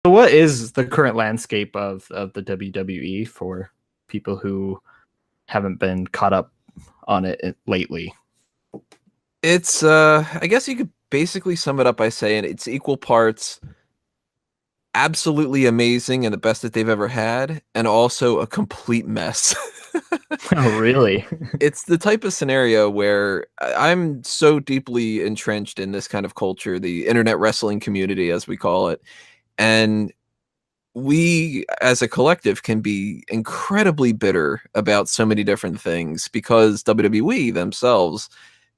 So what is the current landscape of the WWE for people who haven't been caught up on it lately? It's I guess you could basically sum it up by saying it's equal parts absolutely amazing and the best that they've ever had, and also a complete mess. Oh, really? It's the type of scenario where I'm so deeply entrenched in this kind of culture, the internet wrestling community, as we call it. And we as a collective can be incredibly bitter about so many different things because WWE themselves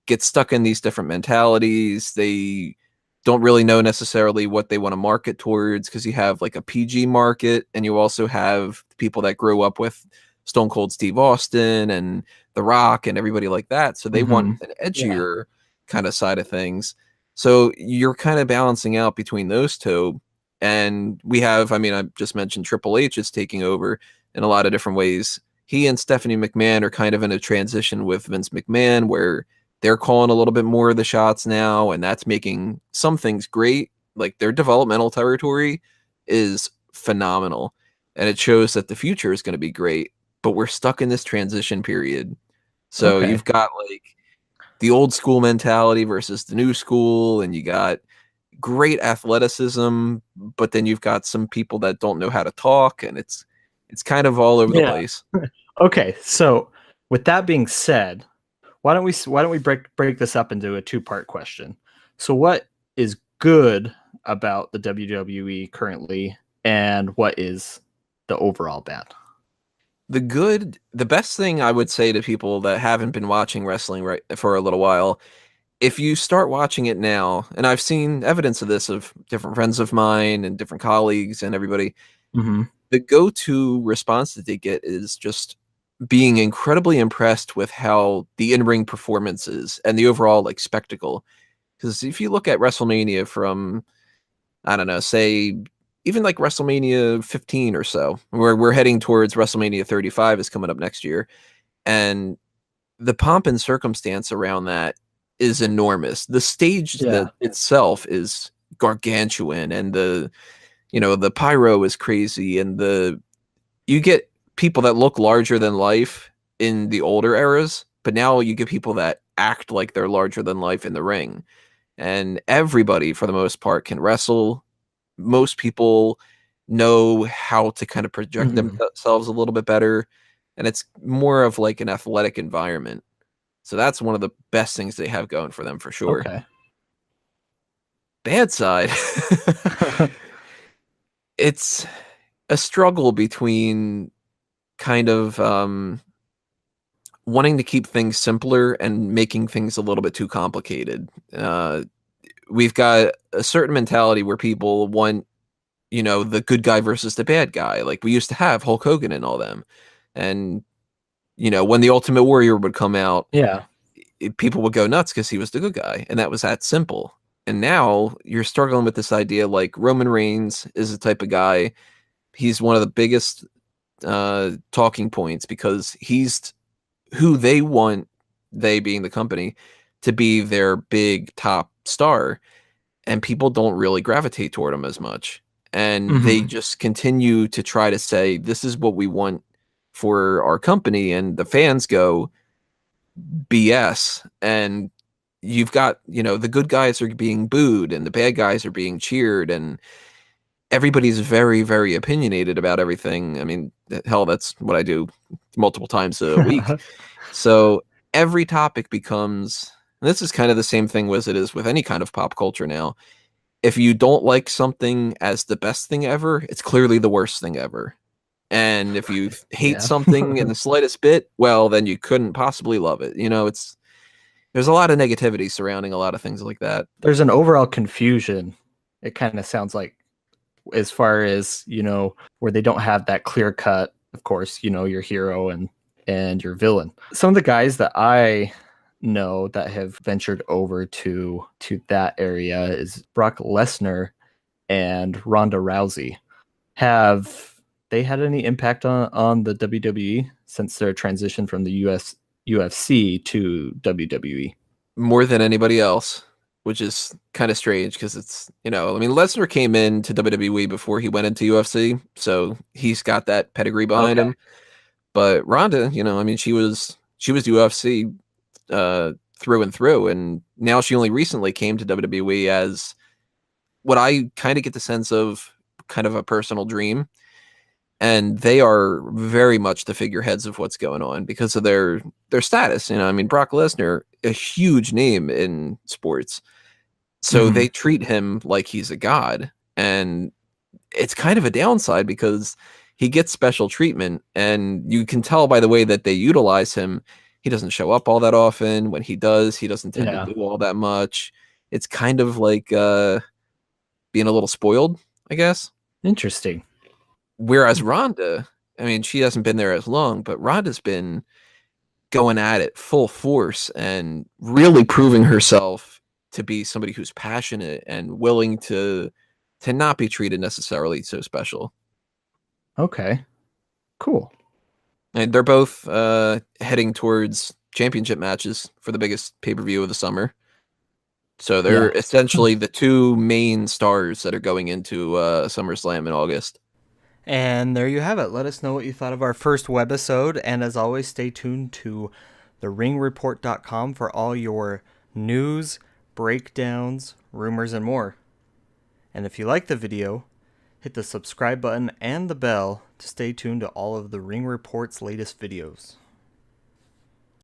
get stuck in these different mentalities. They don't really know necessarily what they want to market towards because you have like a PG market and you also have people that grew up with Stone Cold Steve Austin and The Rock and everybody like that. So they want Hmm. an Yeah. edgier kind of side of things. So you're kind of balancing out between those two. And we have, I mean, I just mentioned Triple H is taking over in a lot of different ways. He and Stephanie McMahon are kind of in a transition with Vince McMahon where they're calling a little bit more of the shots now, and that's making some things great. Like their developmental territory is phenomenal, and it shows that the future is going to be great. But we're stuck in this transition period. So Okay. you've got like the old school mentality versus the new school, and you got great athleticism, but then you've got some people that don't know how to talk, and it's kind of all over the Yeah. place. Okay. So with that being said, why don't we break this up into a two-part question? So what is good about the WWE currently, and what is the overall bad? The best thing I would say to people that haven't been watching wrestling right for a little while, if you start watching it now, and I've seen evidence of this of different friends of mine and different colleagues and everybody, Hmm. the go-to response that they get is just being incredibly impressed with how the in-ring performances and the overall like spectacle. Because if you look at WrestleMania from, I don't know, say even like WrestleMania 15 or so, where we're heading towards WrestleMania 35 is coming up next year, and the pomp and circumstance around that is enormous. The stage Yeah. that itself is gargantuan, and the pyro is crazy, and the you get people that look larger than life in the older eras, but now you get people that act like they're larger than life in the ring. And everybody, for the most part, can wrestle. Most people know how to kind of project Hmm. themselves a little bit better. And it's more of like an athletic environment. So that's one of the best things they have going for them for sure. Okay. Bad side. It's a struggle between kind of wanting to keep things simpler and making things a little bit too complicated. We've got a certain mentality where people want, the good guy versus the bad guy. Like we used to have Hulk Hogan and all them. And, when the Ultimate Warrior would come out, Yeah. people would go nuts because he was the good guy. And that was that simple. And now you're struggling with this idea like Roman Reigns is the type of guy, he's one of the biggest talking points because he's who they want, they being the company, to be their big top star, and people don't really gravitate toward him as much. And they Hmm. just continue to try to say, this is what we want for our company. And the fans go, BS. And you've got, the good guys are being booed and the bad guys are being cheered. And everybody's very, very opinionated about everything. I mean, hell, that's what I do multiple times a week. So every topic becomes, and this is kind of the same thing as it is with any kind of pop culture now. If you don't like something as the best thing ever, it's clearly the worst thing ever. And if you hate Yeah. something in the slightest bit, well, then you couldn't possibly love it. There's a lot of negativity surrounding a lot of things like that. There's an overall confusion. It kind of sounds like, as far as where they don't have that clear cut, of course, your hero and your villain. Some of the guys that I know that have ventured over to that area is Brock Lesnar and Ronda Rousey. Have they had any impact on the WWE since their transition from the UFC to WWE? More than anybody else. which is kind of strange because it's, I mean, Lesnar came into WWE before he went into UFC, so he's got that pedigree behind Okay. him. But Ronda, I mean, she was UFC through and through, and now she only recently came to WWE as what I kind of get the sense of kind of a personal dream. And they are very much the figureheads of what's going on because of their status. I mean, Brock Lesnar, a huge name in sports. So Mhm. they treat him like he's a god. And it's kind of a downside because he gets special treatment. And you can tell by the way that they utilize him, he doesn't show up all that often. When he does, he doesn't tend to Yeah. do all that much. It's kind of like being a little spoiled, I guess. Interesting. Whereas Ronda, I mean, she hasn't been there as long, but Ronda's been going at it full force and really proving herself to be somebody who's passionate and willing to not be treated necessarily so special. Okay. Cool. And they're both heading towards championship matches for the biggest pay-per-view of the summer. So they're Yeah. essentially the two main stars that are going into SummerSlam in August. And there you have it. Let us know what you thought of our first webisode. And as always, stay tuned to theringreport.com for all your news, breakdowns, rumors, and more. And if you like the video, hit the subscribe button and the bell to stay tuned to all of the Ring Report's latest videos.